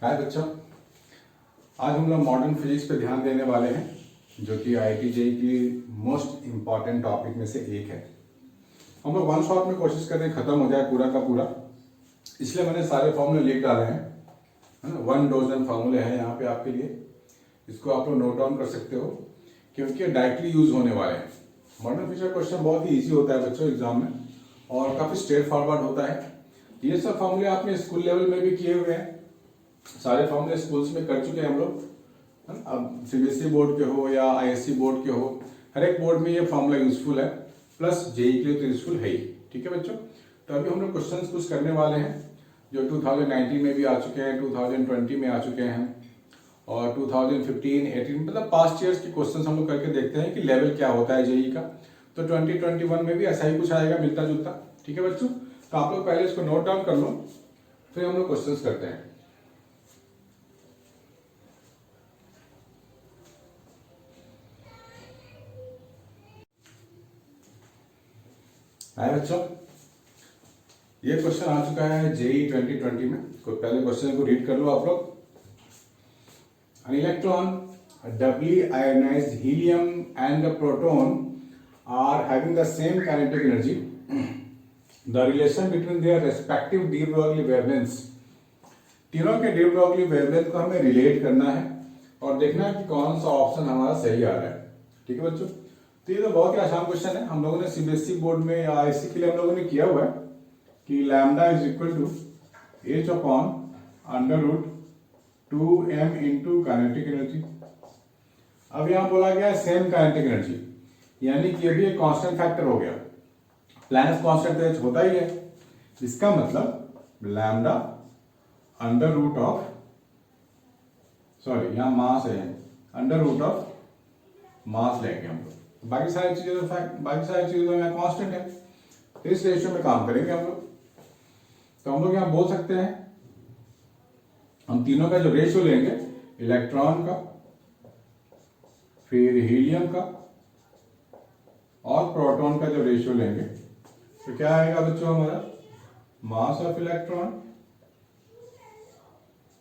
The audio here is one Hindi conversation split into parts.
हाय बच्चों, आज हम लोग मॉडर्न फिजिक्स पे ध्यान देने वाले हैं जो कि आईआईटी जेईई की मोस्ट इम्पॉर्टेंट टॉपिक में से एक है। हम लोग वन शॉट में कोशिश कर रहे हैं खत्म हो जाए पूरा का पूरा, इसलिए मैंने सारे फॉर्मूले लिख डाले हैं, है ना। 1 डजन फॉर्मूले हैं यहाँ पे आपके लिए, इसको आप लोग नोट डाउन कर सकते हो क्योंकि डायरेक्टली यूज होने वाले हैं। मॉडर्न फिजिक्स का क्वेश्चन बहुत ही ईजी होता है बच्चों एग्जाम में और काफी स्ट्रेट फॉरवर्ड होता है। ये सब फॉर्मूले आपने स्कूल लेवल में भी किए हुए हैं, सारे फॉर्मूले स्कूल्स में कर चुके हैं हम लोग। अब सीबीएसई बोर्ड के हो या आईएससी बोर्ड के हो, हर एक बोर्ड में ये फॉर्मूला यूजफुल है, प्लस जेईई के लिए तो यूजफुल है ही। ठीक है बच्चों, तो अभी हम लोग क्वेश्चंस कुछ करने वाले हैं जो 2019 में भी आ चुके हैं, 2020 में आ चुके हैं और 2015, 18 मतलब पास्ट ईयर्स के क्वेश्चंस हम लोग करके देखते हैं कि लेवल क्या होता है जेईई का। तो 2021 में भी ऐसा ही कुछ आएगा, मिलता जुलता। ठीक है बच्चों, तो आप लोग पहले इसको नोट डाउन कर लो, फिर हम लोग क्वेश्चंस करते हैं। हाय बच्चों, ये क्वेश्चन आ चुका है जेईई 2020 में। तो पहले क्वेश्चन को रीड कर लो आप लोग। An electron, a doubly ionized helium and a proton are having the same kinetic energy. The relation between their respective de Broglie wavelengths. तीनों के de Broglie wavelength को हमें रिलेट करना है और देखना है कि कौन सा ऑप्शन हमारा सही आ रहा है। ठीक है बच्चों, तो ये तो बहुत ही आसान क्वेश्चन है। हम लोगों ने सीबीएसई बोर्ड में या आईएससी के लिए हम लोगों ने किया हुआ है कि lambda is equal to h upon under root 2m into kinetic energy. अब यहां बोला गया है सेम काइनेटिक एनर्जी, यानी कि अभी एक कांस्टेंट फैक्टर हो गया। प्लैनेट कांस्टेंट तो h होता ही है, इसका मतलब lambda under root of, sorry यहां मास है, अंडर रूट ऑफ मास लेंगे हम लोग। बाकी सारी चीजें तो यहाँ कांस्टेंट है, तो इस रेशियो में काम करेंगे हम लोग। तो हम लोग यहाँ बोल सकते हैं, हम तीनों का जो रेशियो लेंगे, इलेक्ट्रॉन का, फिर हीलियम का और प्रोटॉन का जो रेशियो लेंगे, तो क्या आएगा बच्चों हमारा मास of electron,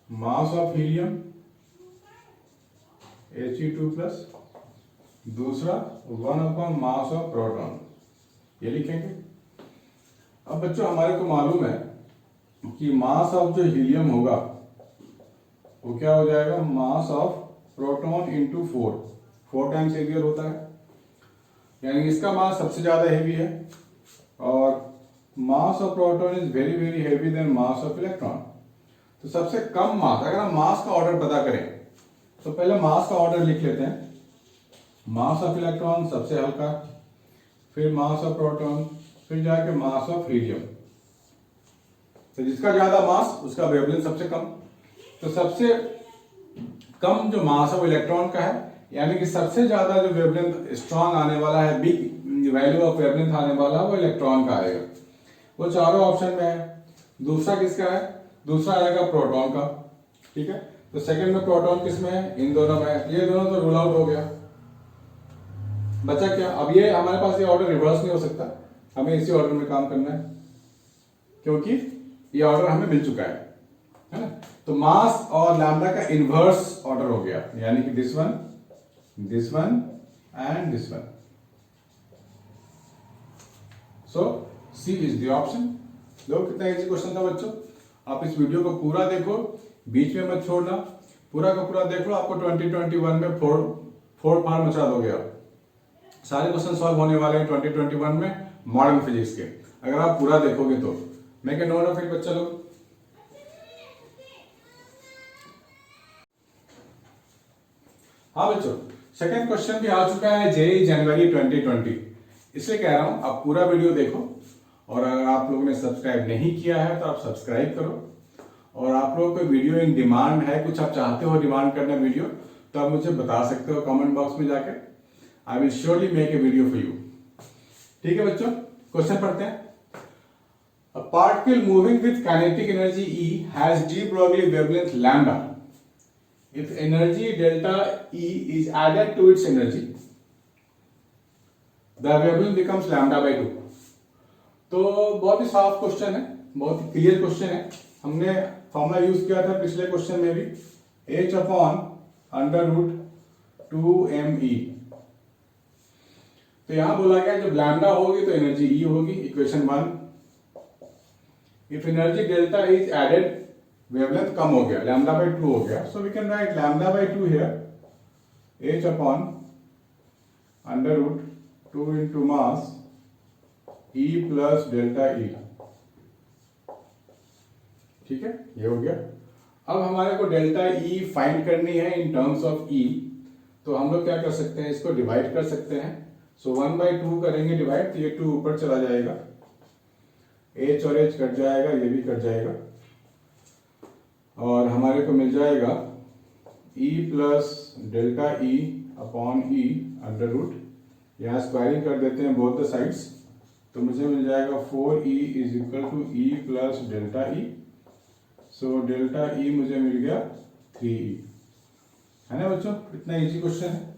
mass of helium He2 plus, दूसरा 1 अपॉन मास ऑफ प्रोटॉन, ये लिखेंगे। अब बच्चों हमारे को मालूम है कि मास ऑफ जो हीलियम होगा वो क्या हो जाएगा, मास of proton into 4 times heavier होता है, यानी इसका मास सबसे ज्यादा हेवी है और mass of proton is very very heavy than mass of electron. तो सबसे कम मास, अगर हम मास का ऑर्डर पता करें तो पहले मास का ऑर्डर लिख लेते हैं। मास ऑफ इलेक्ट्रॉन सबसे हल्का, फिर मास ऑफ प्रोटॉन, फिर जाके मास ऑफ हीलियम। तो जिसका ज्यादा मास उसका वेवलेंथ सबसे कम। तो सबसे कम जो मास ऑफ इलेक्ट्रॉन का है, यानी कि सबसे ज्यादा जो वेवलेंथ स्ट्रॉन्ग आने वाला है, बिग वैल्यू ऑफ वेवलेंथ आने वाला है, वो इलेक्ट्रॉन का आएगा। वो चारों ऑप्शन में है। दूसरा किसका है, दूसरा आएगा प्रोटॉन का। ठीक है, तो सेकंड में प्रोटॉन किस में है, इन दोनों में है। ये दोनों तो रूल आउट हो गया, बचा क्या। अब ये हमारे पास ये ऑर्डर रिवर्स नहीं हो सकता, हमें इसी ऑर्डर में काम करना है क्योंकि ये ऑर्डर हमें मिल चुका है ना। तो मास और लैम्डा का इनवर्स ऑर्डर हो गया, यानी कि this one and this one. So C is the option. देखो कितना इजी क्वेश्चन था बच्चों। आप इस वीडियो को पूरा देखो, बीच में मत छोड़ना, पूरा का पूरा देख लो। आपको 2021 में फोर फार मचा दोगे आप। सारे क्वेश्चन सॉल्व होने वाले हैं 2021 में मॉडर्न फिजिक्स के, अगर आप पूरा देखोगे तो। मैं क्या नोट ऑफ इट बच्चा लोग। हाँ बच्चों, सेकंड क्वेश्चन भी आ चुका है जेईई जनवरी 2020, इसलिए कह रहा हूं आप पूरा वीडियो देखो। और अगर आप लोगों ने सब्सक्राइब नहीं किया है तो आप सब्सक्राइब करो। और आप लोगों को वीडियो इन डिमांड है, कुछ आप चाहते हो डिमांड करना वीडियो, तो आप मुझे बता सकते हो कमेंट बॉक्स में जाकर। I will surely make a video for you. ठीक है बच्चों, क्वेश्चन पढ़ते हैं। A particle moving with kinetic energy E has de Broglie wavelength lambda. If energy delta E is added to its energy, the wavelength becomes lambda by 2. तो बहुत ही साफ क्वेश्चन है, बहुत ही क्लियर क्वेश्चन है। हमने फॉर्मूला यूज किया था पिछले क्वेश्चन में भी, h upon under root 2me। तो यहां बोला गया जब लैम्डा होगी तो एनर्जी E होगी, equation 1। If energy delta is added, wavelength कम हो गया, लैम्डा बाई 2 हो गया, so we can write lambda by 2 here, h upon under root 2 into mass E plus delta E। ठीक है, ये हो गया। अब हमारे को डेल्टा E फाइंड करनी है इन टर्म्स ऑफ E, तो हम लोग क्या कर सकते हैं, इसको डिवाइड कर सकते हैं। सो 1/2 करेंगे डिवाइड, तो ये 2 ऊपर चला जाएगा, h और h कट जाएगा, ये भी कट जाएगा, और हमारे को मिल जाएगा E plus delta E upon E under root, यहाँ स्क्वायरिंग कर देते हैं बोथ द साइड्स, तो मुझे मिल जाएगा 4E is equal to E plus delta E। So delta E मुझे मिल गया 3E, है ना बच्चों। इतना इजी क्वेश्चन है,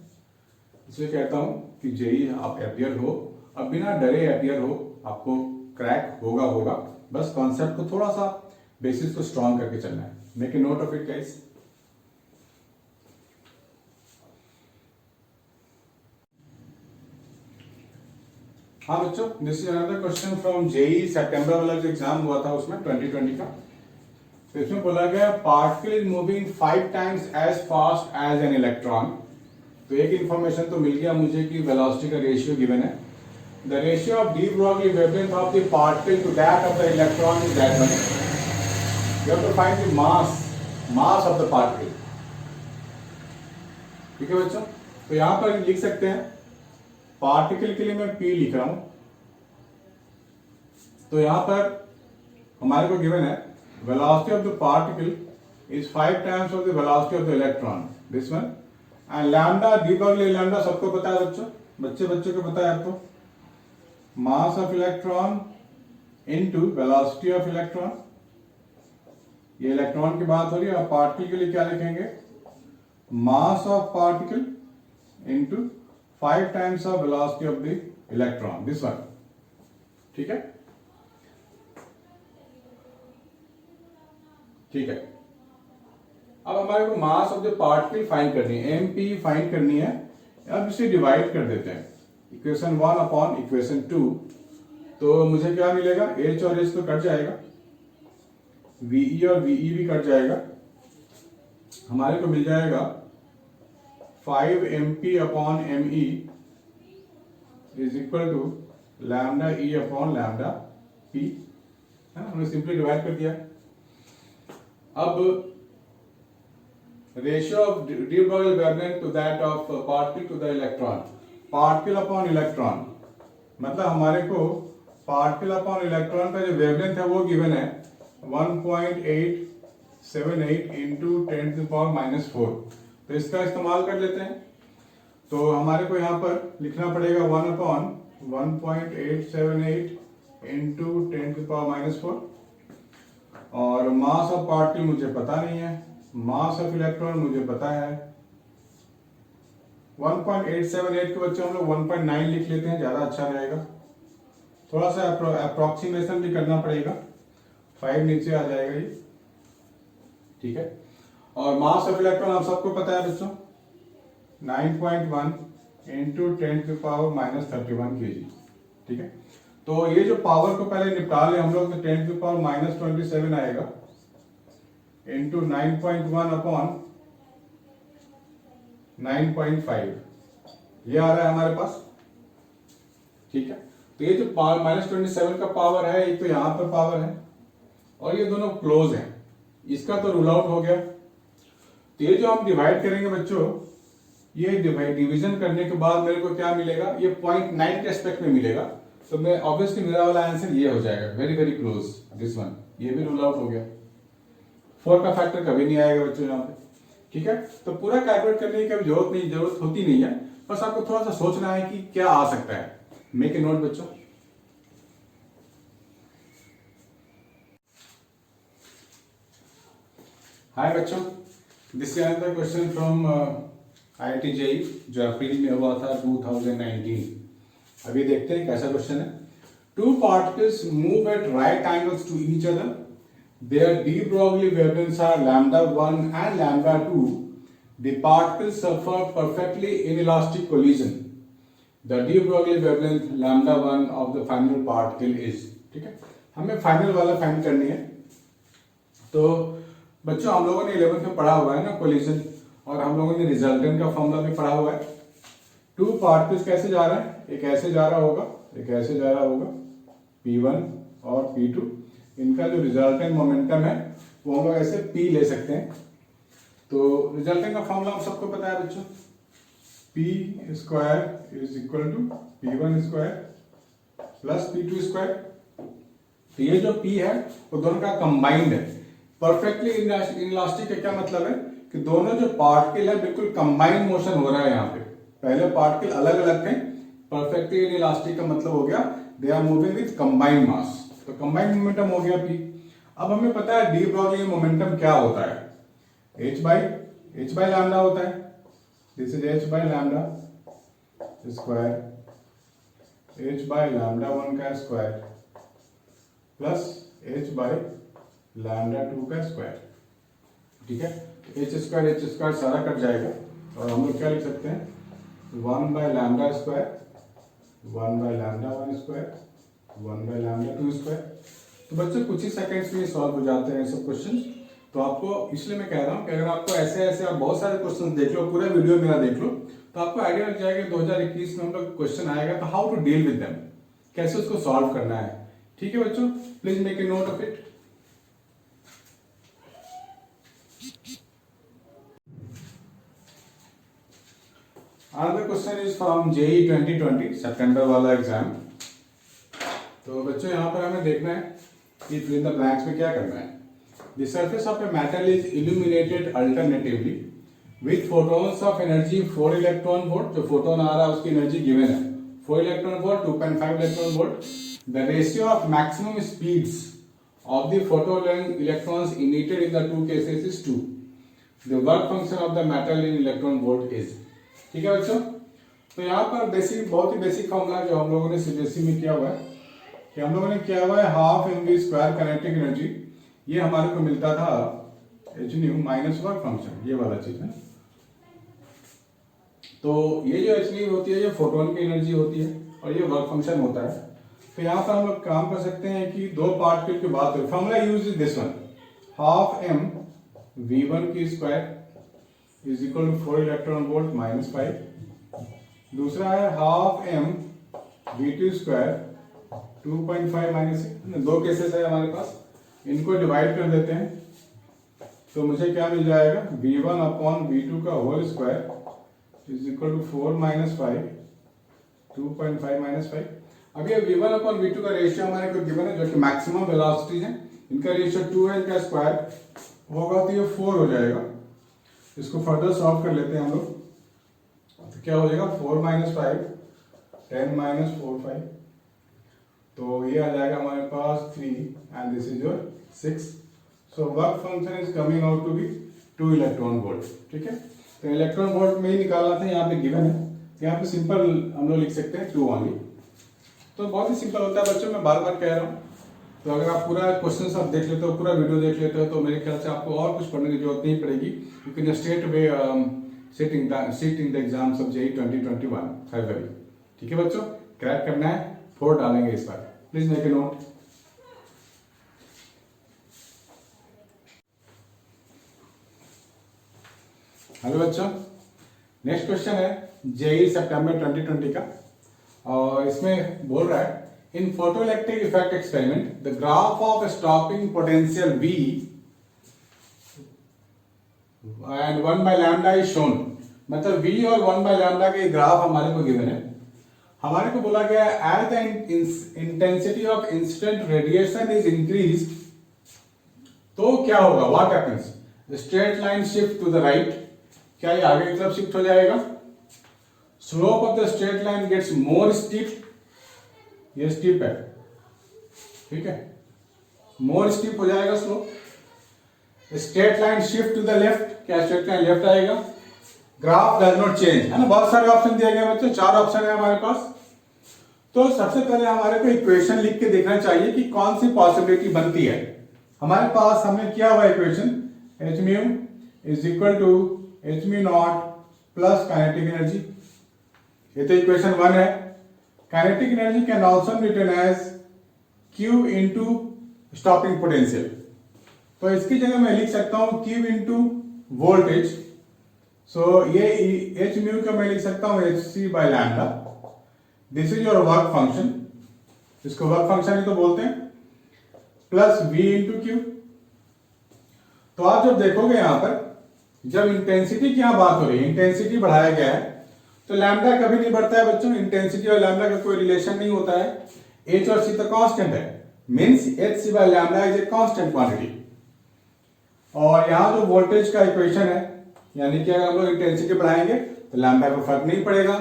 इसलिए कहता हूं कि जेई आप अपियर हो, अब बिना डरे अपियर हो, आपको क्रैक होगा, बस कॉन्सेप्ट को थोड़ा सा बेसिस को स्ट्रॉन्ग करके चलना है। Make a note of it guys. हाँ बच्चों, this is another question from JEE सितंबर वाला जो एग्जाम हुआ था उसमें 2020 का। तो इसमें बोला गया particle is moving 5 times as fast as an electron. तो एक इंफॉर्मेशन तो मिल गया मुझे कि वेलोसिटी का रेशियो गिवन है। The ratio of de Broglie wavelength of the particle to that of the electron is that much. You have to find the mass of the particle. ठीक है बच्चों, तो यहां पर लिख सकते हैं, पार्टिकल के लिए मैं P लिख रहा हूं, तो यहां पर हमारे को गिवन है velocity of the particle is 5 times of the velocity of the electron, this one, and lambda d Broglie lambda सबको पता है बच्चों को पता है आपको, mass of electron into velocity of electron। ये इलेक्ट्रॉन की बात हो रही है, और पार्टिकल के लिए क्या लिखेंगे, mass of particle into 5 times of velocity of the electron, this one। ठीक है, ठीक है। अब हमारे को मास ऑफ द पार्टिकल फाइंड करनी है, mp फाइंड करनी है। अब इसे डिवाइड कर देते हैं, इक्वेशन 1 अपॉन इक्वेशन 2, तो मुझे क्या मिलेगा, h और h तो कट जाएगा, ve और ve भी कट जाएगा, हमारे को मिल जाएगा 5 mp upon me is equal to lambda e upon lambda p, है ना, हमने सिंपली डिवाइड कर दिया। अब ratio of de Broglie wavelength to that of particle to the electron, particle upon electron, मतलब हमारे को पार्टिकल अपॉन इलेक्ट्रॉन का जो वेवलेंथ है वो गिवन है 1.878 इंटू 10⁻⁴। तो इसका इस्तेमाल कर लेते हैं, तो हमारे को यहाँ पर लिखना पड़ेगा 1 अपॉन 1.878 इंटू 10⁻⁴, और मास ऑफ पार्टिकल मुझे पता नहीं है, मास ऑफ इलेक्ट्रॉन मुझे पता है। 1.878 के बच्चे हम लोग 1.9 लिख लेते हैं, ज्यादा अच्छा रहेगा, थोड़ा सा अप्रोक्सीमेशन भी करना पड़ेगा, 5 नीचे आ जाएगा ये। ठीक है, और मास ऑफ इलेक्ट्रॉन आप सबको पता है बच्चों, 9.1 इंटू 10⁻31 kg। ठीक है, तो ये जो पावर को पहले निपटा ले हम लोग, तो 10⁻27 आएगा इंटू 9.1 अपॉन 9.5, ये आ रहा है हमारे पास। ठीक है, तो ये जो -27 का पावर है, एक तो यहां पर पावर है, और ये दोनों क्लोज हैं, इसका तो रूल आउट हो गया। तो ये जो हम डिवाइड करेंगे बच्चों, ये डिवीजन करने के बाद मेरे को क्या मिलेगा, ये 0.9 के एस्पेक्ट में मिलेगा, तो मैं ऑब्वियसली मेरा वाला आंसर ये हो जाएगा, very very close this one, ये भी रूल आउट हो गया। 4 का फैक्टर कभी नहीं आएगा बच्चों यहाँ पे। ठीक है, तो पूरा कैलकुलेट करने की कभी जरूरत होती नहीं है, बस आपको थोड़ा सा सोचना है कि क्या आ सकता है। मेक ए नोट बच्चों। हाय बच्चों, this is another question from IIT JEE जो अप्रैल में हुआ था 2019। अभी देखते हैं कैसा क्वेश्चन है। 2 particles move at right angles to each other. their de Broglie wavelengths are lambda 1 and lambda 2, the particles suffer perfectly inelastic collision. The de Broglie wavelength lambda 1 of the final particle is, ठीक है, हमें फाइनल वाला फाइंड करनी है। तो बच्चों हम लोगों ने 11th में पढ़ा हुआ है ना कोलिजन, और हम लोगों ने रिजल्टेंट का फॉर्मूला भी पढ़ा हुआ है। टू पार्टिकल्स कैसे जा रहे हैं, एक ऐसे जा रहा होगा, एक ऐसे जा रहा होगा, P1 और P2, इनका जो रिजल्टेंट मोमेंटम है वो हम लोग ऐसे P ले सकते हैं। तो रिजल्टेंट का फॉर्मूला आप सबको पता है बच्चों, P square is equal to P1 square plus P2 square. तो ये जो P है वो दोनों का कंबाइंड है। परफेक्टली इनलास्टिक का क्या मतलब है कि दोनों जो पार्टिकल है बिल्कुल कंबाइंड मोशन हो रहा है। यहाँ पे पहले पार्टिकल अलग अलग थे, परफेक्टली इनलास्टिक का मतलब हो गया they are moving with combined mass, तो कंबाइंड मोमेंटम हो गया P। अब हमें पता है डी ब्रॉगली मोमेंटम क्या होता है, h बाई लैम्डा होता है, this is h by lambda square, h by lambda 1 का square plus h by lambda 2 का स्क्वायर, ठीक है। h स्क्वायर सारा कट जाएगा और हम लोग क्या लिख सकते हैं, 1 by lambda square, 1 by lambda 1 square, 1 by lambda 2 square. तो बच्चों कुछ ही सेकंड्स में सॉल्व हो जाते हैं सब क्वेश्चन। तो आपको इसलिए मैं कह रहा हूँ कि अगर आपको ऐसे ऐसे आप बहुत सारे क्वेश्चन देख लो, पूरा वीडियो मेरा देख लो, तो आपको आइडिया लग जाएगा 2021 में हम लोग क्वेश्चन आएगा तो how to deal with them, कैसे उसको सॉल्व करना है। ठीक है बच्चों, please make a note of it. Another question is from JEE 2020 सितंबर वाला एग्जाम। तो बच्चों यहाँ पर हमें देखना है कि फिल इन द ब्लैंक्स में क्या करना है। The surface of a metal is illuminated alternatively with photons of energy 4 electron volt, जो फोटोन आ रहा है उसकी एनर्जी गिवन है 4 electron volt, 2.5 electron volt. The ratio of maximum speeds of the photon electrons emitted in the two cases is 2. The work function of the metal in electron volt is, ठीक है बच्चों। तो यहाँ पर बेसिक, बहुत ही बेसिक फॉर्मूला जो हम लोगों ने सीबीएसई में किया हुआ है कि हम लोगों ने किया हुआ है half mv square kinetic energy, ये हमारे को मिलता था h new minus work function, ये वाला चीज है। तो ये जो h न्यू होती है ये फोटोन की एनर्जी होती है और ये वर्क फंक्शन होता है। तो यहाँ पर हम लोग काम कर सकते हैं कि दो पार्टिकल की बात हो, formula use is this one, half m v1 की square is equal to 4 electron volt minus 5। दूसरा है half m v2 square 2.5 minus 6। दो केसेस है हमारे पास, इनको डिवाइड कर देते हैं तो मुझे क्या मिल जाएगा, v1 अपॉन v2 का whole square is equal to 4 minus 5, 2.5 minus 5। अब ये v1 अपॉन v2 का रेशियो हमारे को गिवन है जो कि मैक्सिमम वेलोसिटी है, इनका रेशियो 2 है, इनका स्क्वायर होगा तो ये 4 हो जाएगा। इसको फर्दर सॉल्व कर लेते हैं हम लोग, तो क्या हो जाएगा 4 माइनस 5 10 माइनस 4 5, तो ये आ जाएगा हमारे पास 3 and this is your 6। So work function is coming out to be 2 electron volt, ठीक है। तो इलेक्ट्रॉन वोल्ट में ही निकालना था, यहाँ पे गिवन है, यहाँ पे सिंपल हम लोग लिख सकते हैं 2 ओनली। तो बहुत ही सिंपल होता है बच्चों, मैं बार बार कह रहा हूँ। तो अगर आप पूरा क्वेश्चन सब देख लेते हो, पूरा वीडियो देख लेते हो, तो मेरे ख्याल से आपको और कुछ पढ़ने की जरूरत नहीं पड़ेगी। You can straight away sit in the exams of JEE 2021 फरवरी। ठीक है बच्चों, क्रैक करना है, 4 डालेंगे इस बार, please make a note. Hello बच्चों, नेक्स्ट क्वेश्चन है JEE सितंबर 2020 का, और इसमें बोल रहा है in photoelectric effect experiment the graph of stopping potential V and 1 by lambda is shown। मतलब V और 1 by lambda के ग्राफ हमारे को गिवन है। हमारे को बोला गया as the intensity of incident radiation is increased, तो क्या होगा, what happens, the straight line shift to the right, क्या ये आगे की तरफ शिफ्ट हो जाएगा, slope of the straight line gets more steep, ये स्टीप है, ठीक है, मोर स्टीप हो जाएगा slope. Straight line shift to the left, क्या स्ट्रेट लाइन लेफ्ट आएगा, ग्राफ डज नॉट चेंज, है ना। बहुत सारे ऑप्शन दिए गए बच्चों, 4 ऑप्शन है हमारे पास। तो सबसे पहले हमारे को इक्वेशन लिख के देखना चाहिए कि कौन सी पॉसिबिलिटी बनती है। हमारे पास हमने किया हुआ equation h mu is equal to h mu not plus kinetic energy, ये तो इक्वेशन 1 है। Kinetic energy can also written as Q into stopping potential, तो इसकी जगह मैं लिख सकता हूं Q इंटू वोल्टेज। सो ये एच म्यू का मैं लिख सकता हूं h c by lambda. This is your work function, इसको वर्क फंक्शन ही तो बोलते हैं, प्लस V इंटू क्यू। तो आप जब देखोगे यहां पर, जब इंटेंसिटी की यहां बात हो रही है, इंटेंसिटी बढ़ाया गया है, तो लैम्डा कभी नहीं बढ़ता है बच्चों। इंटेंसिटी और लैम्डा का कोई रिलेशन नहीं होता है। H और C तो कांस्टेंट है, means h c by lambda is a constant quantity. और यहां जो वोल्टेज का इक्वेशन है, यानी कि अगर हम लोग इंटेंसिटी बढ़ाएंगे तो लैम्डा को फर्क नहीं पड़ेगा,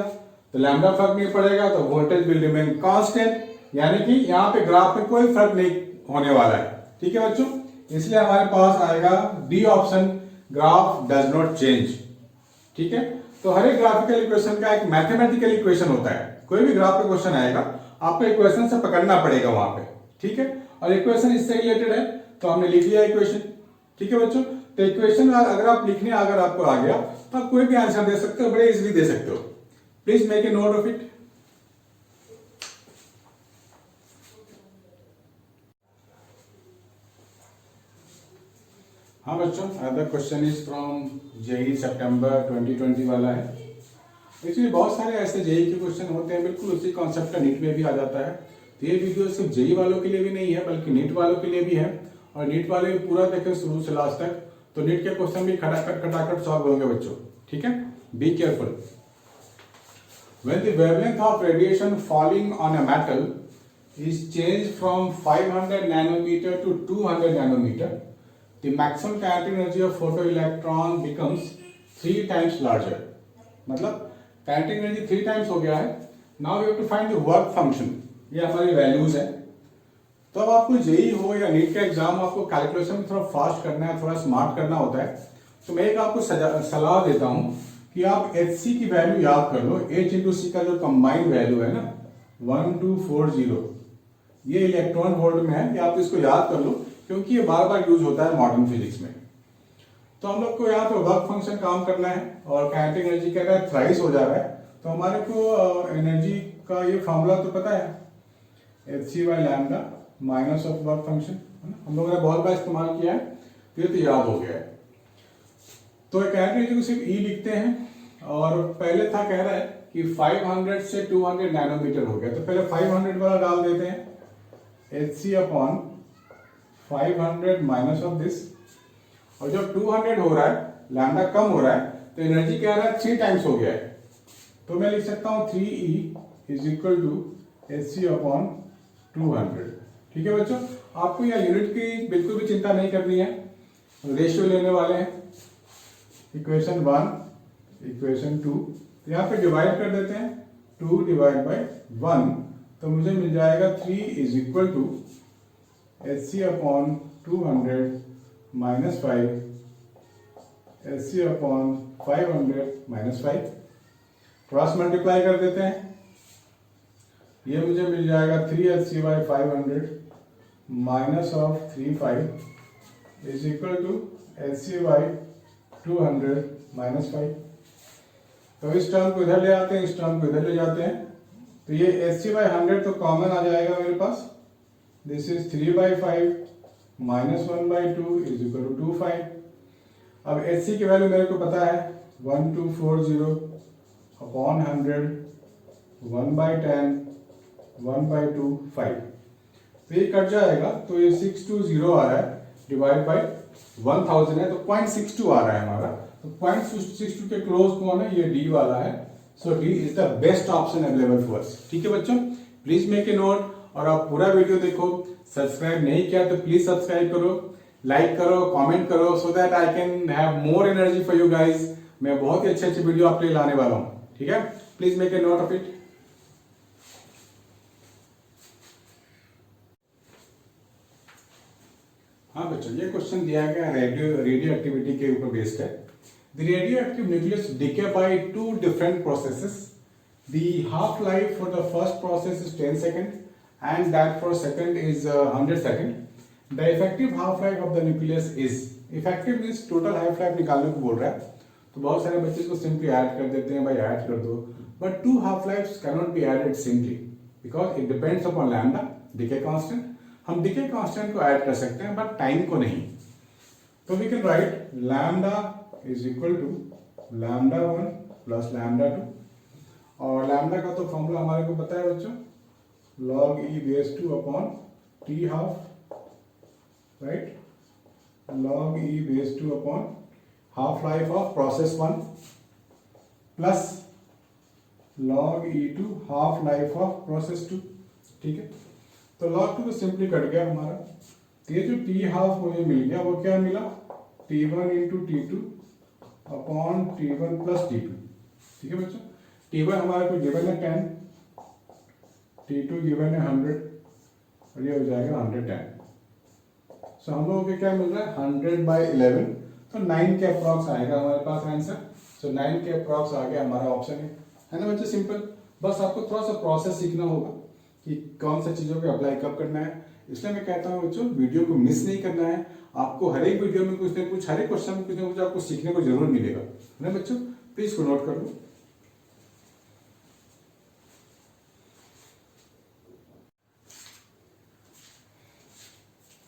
तो लैम्डा फर्क नहीं पड़ेगा तो वोल्टेज विल रिमेन कांस्टेंट, यानी कि यहाँ पे ग्राफ में कोई फर्क नहीं होने वाला है। ठीक है बच्चों, इसलिए हमारे पास आएगा D option, graph does not change. ठीक है, तो हर एक ग्राफिकल इक्वेशन का एक मैथमेटिकल इक्वेशन होता है। कोई भी ग्राफ का क्वेश्चन आएगा आपको इक्वेशन से पकड़ना पड़ेगा वहां पे। ठीक है, और इक्वेशन इससे रिलेटेड है तो हमने लिख लिया इक्वेशन। ठीक है बच्चों, तो इक्वेशन अगर आप लिखने अगर आपको आ गया तो आप कोई भी आंसर दे सकते हो, बड़े इजीली दे सकते हो। Please make a note of it. हाँ बच्चों, other question is from JEE सितंबर 2020 वाला है। एक्चुअली बहुत सारे ऐसे जेई के क्वेश्चन होते हैं, बिल्कुल उसी कॉन्सेप्ट का नीट में भी आ जाता है। तो ये वीडियो सिर्फ जेई वालों के लिए भी नहीं है, बल्कि नीट वालों के लिए भी है। और नीट वाले पूरा देखें शुरू से लास्ट तक, तो नीट के क्वेश्चन भी खटाखट सॉल्व होंगे बच्चों। ठीक है, be careful. When the wavelength of radiation falling on a metal is changed from 500 nanometer to 200 nanometer, the maximum kinetic energy of photoelectron becomes 3 times larger. मतलब kinetic energy 3 times हो गया है। Now we have to find the work function. ये हमारी वैल्यूज है। तो अब आपको जेई हो या नीट का एग्जाम, आपको कैलकुलेशन थोड़ा फास्ट करना है, थोड़ा स्मार्ट करना होता है, तो मैं एक आपको सलाह देता हूं कि आप एच सी की वैल्यू याद कर लो। एच इंटू सी का जो कंबाइंड वैल्यू है ना 1240, ये इलेक्ट्रॉन वोल्ट में है, ये आप इसको याद कर लो, क्योंकि ये बार बार यूज होता है मॉडर्न फिजिक्स में। तो हम लोग को यहाँ पे वर्क फंक्शन काम करना है, और काइनेटिक एनर्जी कह रहा है थ्राइस हो जा रहा है, तो हमारे को एनर्जी का ये फॉर्मूला तो पता है, h c by lambda minus of work function. हम लोगों ने बहुत बार इस्तेमाल किया है, तो ये तो याद हो गया है। तो काइनेटिक एनर्जी को सिर्फ ई लिखते हैं, और पहले था कह रहा है कि 500 से 200 नैनोमीटर हो गया, तो पहले 500 वाला डाल देते हैं, h c upon 500 minus of this, और जब 200 हो रहा है, लैम्डा कम हो रहा है, तो एनर्जी क्या रहा है 3 टाइम्स हो गया है। तो मैं लिख सकता हूं 3E is equal to h c upon 200। ठीक है बच्चों, आपको यह यूनिट की बिल्कुल भी चिंता नहीं करनी है, रेशियो लेने वाले हैं। इक्वेशन 1, इक्वेशन 2, तो यहाँ पे डिवाइड कर देते हैं, 2 डिवाइड बाई 1, तो मुझे मिल जाएगा 3 is equal to h c upon 200 minus 5 h c upon 500 minus 5। Cross multiply कर देते हैं, ये मुझे मिल जाएगा 3 h c by 500 minus of 35 is equal to h c by 200 minus 5। तो इस टर्म को इधर ले आते हैं, इस टर्म को इधर ले जाते हैं, तो ये एच सी बाई 100 तो कॉमन आ जाएगा मेरे पास। This is 3 by 5 minus 1 by 2 is equal to 25। अब एच सी की वैल्यू मेरे को पता है 1240 अपॉन 100, 1 बाई 10, 1 बाई 2, 5। तो ये कट जाएगा, तो ये 620 आ रहा है, डिवाइड बाई 1000 है, तो 0.62 आ रहा है हमारा। तो 0.62 के क्लोज कौन है, ये डी वाला है। So D is the best option available for us. ठीक है बच्चों, प्लीज मेक ए नोट, और आप पूरा वीडियो देखो। सब्सक्राइब नहीं किया तो प्लीज सब्सक्राइब करो, लाइक करो, कमेंट करो, so that I can have more energy for you guys. मैं बहुत ही अच्छे अच्छे वीडियो आपके लिए लाने वाला हूँ। ठीक है, please make a note of it. हाँ बच्चों, ये क्वेश्चन दिया गया रेडियो एक्टिविटी के ऊपर बेस्ड है। The radioactive nucleus decay by 2 different processes. The half life for the first process is 10 second and that for second is 100 second. The effective half life of the nucleus is, effective means total half life निकालने को बोल रहा है। तो बहुत सारे बच्चे इसको सिंपली ऐड कर देते हैं, भाई ऐड कर दो, but two half life can not be added simply because it depends upon lambda decay constant. हम डिके कांस्टेंट को ऐड कर सकते हैं बट टाइम को नहीं। तो we can write lambda is equal to lambda 1 plus lambda 2, और लैम्डा का तो फॉर्मूला हमारे को पता है बच्चों, log e base 2 upon t half, right? log e base 2 upon half life of process 1 plus log e 2 half life of process 2, ठीक है। तो log 2 तो सिंपली कट गया हमारा, ये जो t half मुझे मिल गया वो क्या मिला, t1 into t2 upon t1 plus t2, ठीक है बच्चों। t1 हमारे को गिवन है 10, T2 गिवन है 100 और ये हो जाएगा 110। सो हम लोगों को क्या मिल रहा है 100/11, तो 9 के अप्रॉक्स आएगा हमारे पास आंसर। सो 9 के अप्रॉक्स आ गया हमारा ऑप्शन है ना बच्चे, सिंपल। बस आपको थोड़ा सा प्रोसेस सीखना होगा कि कौन सा चीज़ों को अप्लाई कब करना है। इसलिए मैं कहता हूँ बच्चों वीडियो को मिस नहीं करना है, आपको हर एक वीडियो में कुछ ना कुछ, हर एक क्वेश्चन में कुछ ना कुछ आपको सीखने को जरूर मिलेगा, है ना बच्चों। प्लीज इसको नोट कर लो।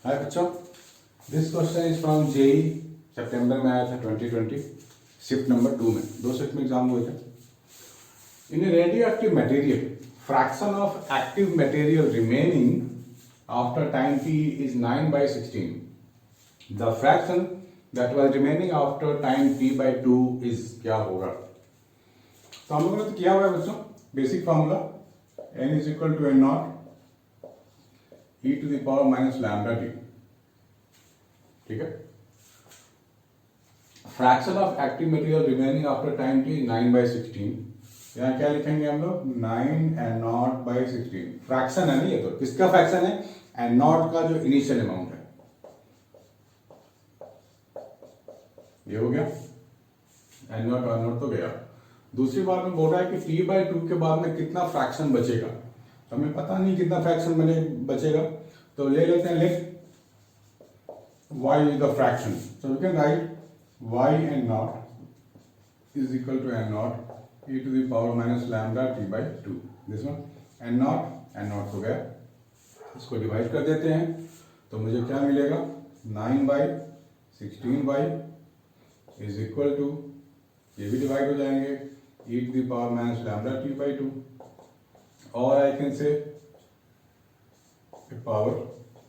हाय बच्चों, this question is from JEE, सितंबर में आया था 2020, शिफ्ट नंबर 2 में, 2 शिफ्ट में एग्जाम हुए थे। इन radio active material fraction of active material remaining after time t is 9/16, the fraction that was remaining after time t/2 is क्या होगा। तो हम लोगों ने तो किया हुआ है बच्चों basic formula, n is equal to n not e to the power minus lambda t, ठीक है। Fraction of active material remaining after time t 9/16, यहाँ क्या लिखेंगे हम लोग 9n0/16, फ्रैक्शन है ना ये, तो किसका फ्रैक्शन है, n0 का जो इनिशियल अमाउंट है, ये हो गया n0 तो गया। दूसरी बात में बोल रहा है कि t/2 के बाद में कितना फ्रैक्शन बचेगा, हमें पता नहीं कितना फ्रैक्शन बचेगा, तो ले लेते हैं लिख y is the fraction, so we can write y n0 is equal to n0 e to the power minus lambda t/2, this one n0 हो गया, इसको डिवाइड कर देते हैं तो मुझे क्या मिलेगा 9/16y is equal to, ये भी डिवाइड हो जाएंगे e to the power minus lambda t/2, और I can say power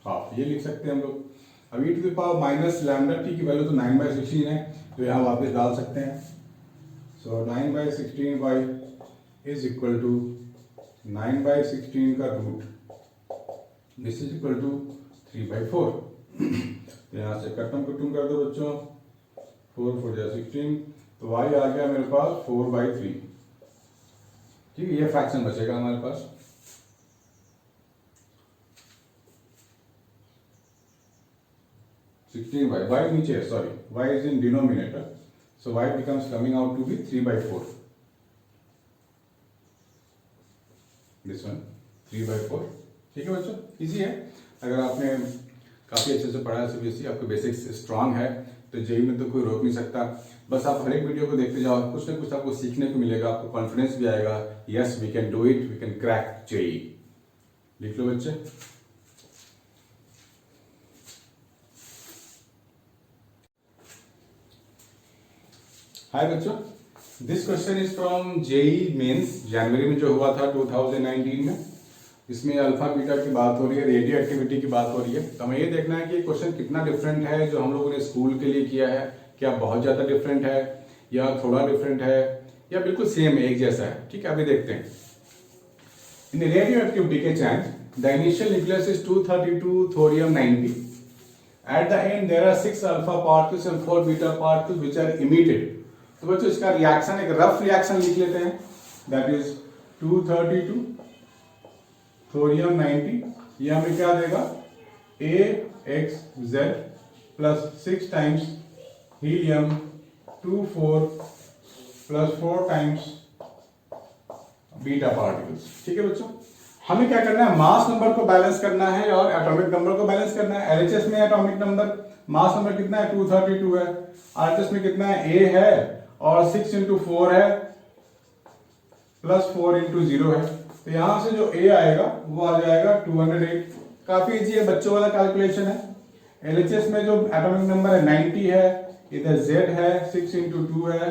half, ये लिख सकते हैं हम लोग। अब e to the power minus lambda t की वैल्यू तो 9/16 है, तो यहाँ वापस डाल सकते हैं। सो 9/16y इज इक्वल टू 9/16 का रूट, दिस इज इक्वल टू 3/4। तो यहाँ से कटम कर दो बच्चों, 4 4 जा 16, तो y आ गया मेरे पास 4/3, ठीक है। ये फ्रैक्शन बचेगा हमारे पास। y नीचे है, sorry, y is in denominator, so y becomes coming out to be 3/4, this one 3/4, ठीक है बच्चों, इजी है। अगर आपने काफी अच्छे से पढ़ा है सीबीएसई, आपके बेसिक्स स्ट्रांग है, तो जेई में तो कोई रोक नहीं सकता। बस आप हर एक वीडियो को देखते जाओ, कुछ ना कुछ आपको सीखने को मिलेगा, आपको कॉन्फिडेंस भी आएगा, yes we can do it, we can crack JEE. लिख लो बच्चे। हाय बच्चों, this question is from JEE Mains, जनवरी में जो हुआ था 2019 में। इसमें अल्फा बीटा की बात हो रही है, रेडियो एक्टिविटी की बात हो रही है। तो हमें ये देखना है कि क्वेश्चन कितना डिफरेंट है जो हम लोगों ने स्कूल के लिए किया है, क्या बहुत ज्यादा डिफरेंट है या थोड़ा डिफरेंट है या बिल्कुल सेम एक जैसा है, ठीक है। अभी देखते हैं। इन रेडियो एक्टिविटी के chain the initial nucleus is 232 thorium 90, at the end there are 6 alpha particles and 4 beta particles which are emitted. तो बच्चों इसका रिएक्शन, एक रफ रिएक्शन लिख लेते हैं, दैट इज 232 थोरियम 90, ये हमें क्या देगा AXZ plus 6 times helium 24 plus 4 times beta particles, ठीक है बच्चों। हमें क्या करना है, मास नंबर को बैलेंस करना है और एटॉमिक नंबर को बैलेंस करना है। एलएचएस में एटॉमिक नंबर मास नंबर कितना है 232 है, आरएचएस में कितना है ए है और 6 इंटू 4 है प्लस 4 इंटू 0 है, तो यहां से जो ए आएगा वो आ जाएगा 208। काफी इजी है, बच्चों वाला कैलकुलेशन है। एलएचएस में जो एटॉमिक नंबर है 90 है, इधर जेड है 6 इंटू 2 है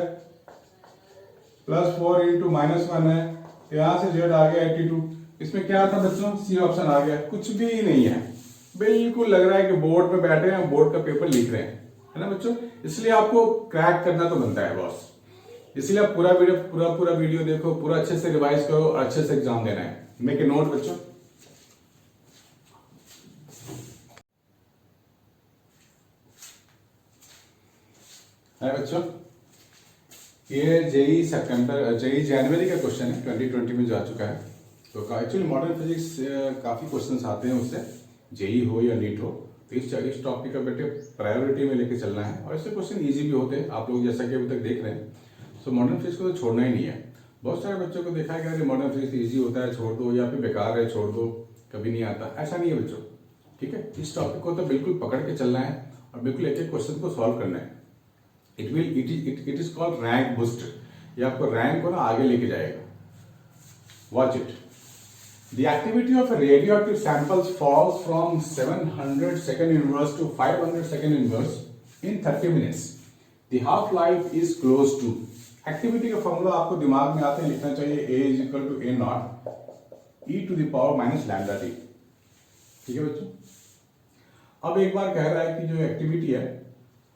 प्लस 4 इंटू -1 है, तो यहां से जेड आ गया 82। इसमें क्या था बच्चों, सी ऑप्शन आ गया, कुछ भी नहीं है, बिल्कुल लग रहा है कि बोर्ड पे बैठे हैं, बोर्ड का पेपर लिख रहे हैं, है ना बच्चों। इसलिए आपको क्रैक करना तो बनता है बॉस, इसलिए आप पूरा वीडियो देखो, पूरा अच्छे से रिवाइज करो और अच्छे से एग्जाम देना है। मेक ए नोट बच्चों। है बच्चों, ये जेई जनवरी का क्वेश्चन है, 2020 में जा चुका है। तो एक्चुअली मॉडर्न फिजिक्स काफी क्वेश्चंस आते हैं उससे, जेई हो या नीट हो, तो इस टॉपिक का बेटे प्रायोरिटी में लेके चलना है। और इससे क्वेश्चन इजी भी होते हैं, आप लोग जैसा कि अभी तक देख रहे हैं। तो मॉडर्न फिजिक्स को तो छोड़ना ही नहीं है। बहुत सारे बच्चों को देखा है कि मॉडर्न फिजिक्स ईजी होता है छोड़ दो, या फिर बेकार है छोड़ दो, कभी नहीं आता, ऐसा नहीं है बच्चों। ठीक है, इस टॉपिक को तो बिल्कुल पकड़ के चलना है और बिल्कुल एक एक क्वेश्चन को सॉल्व करना है। It is called rank booster, ये आपको रैंक को ना आगे लेके जाएगा। Watch it. The activity of a radioactive samples falls from 700 second inverse to 500 second inverse in 30 minutes. The half life is close to. Activity का फॉर्मूला आपको दिमाग में आते हैं, लिखना चाहिए A is equal to A naught e to the power minus lambda t। ठीक है बच्चों, अब एक बार कह रहा है कि जो एक्टिविटी है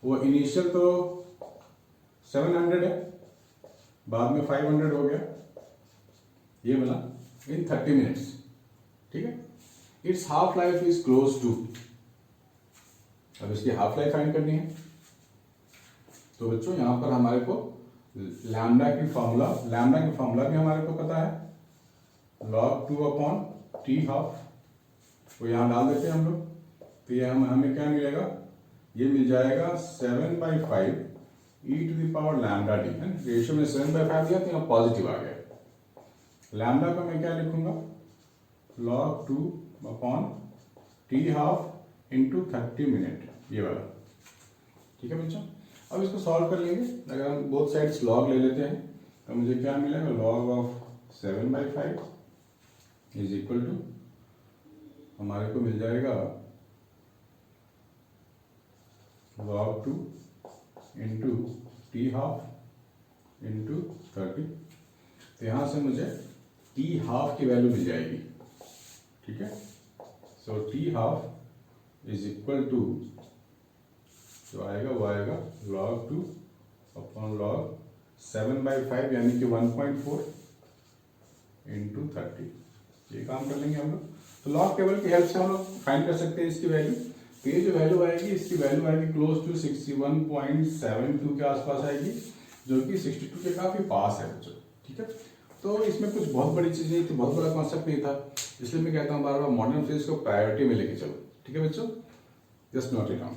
वो इनिशियल तो 700 है, बाद में 500 हो गया, ये बना इन 30 मिनट्स। ठीक है, its half life is close to. अब इसकी हाफ लाइफ फाइंड करनी है, तो बच्चों यहां पर हमारे को लैम्डा की फॉर्मूला भी हमारे को पता है, log 2 अपॉन टी हाफ, वो यहां डाल देते हैं हम लोग। तो ये हमें क्या मिलेगा, ये मिल जाएगा 7/5 e to the power lambda t. Ratio में 7/5 दिया तो यहाँ पॉजिटिव आ गया। लैम्डा को मैं क्या लिखूंगा, log 2 upon T half into 30 minute, ये वाला। ठीक है बच्चों, अब इसको सॉल्व कर लेंगे। अगर हम बोथ साइड्स log ले लेते हैं तो मुझे क्या मिलेगा, log of 7/5 is equal to, हमारे को मिल जाएगा log 2 into T half into 30। तो यहां से मुझे टी हाफ की वैल्यू मिल जाएगी। ठीक है, so T half is equal to जो आएगा वो आएगा log 2 अपॉन log 7/5 यानी कि 1.4 इंटू 30। ये काम कर लेंगे हम लोग। तो लॉग टेबल की हेल्प से हम लोग फाइंड कर सकते हैं इसकी वैल्यू। तो ये जो वैल्यू आएगी, इसकी वैल्यू आएगी क्लोज टू 61.72 के आसपास आएगी, जो कि 62 के काफी पास है बच्चों। ठीक है, तो इसमें कुछ बहुत बड़ी चीज नहीं थी, बहुत बड़ा कॉन्सेप्ट नहीं था, इसलिए मैं कहता हूँ बार बार मॉडर्न फिजिक्स को प्रायोरिटी में लेके चलो। ठीक है बच्चों, जस्ट नोट इट डाउन।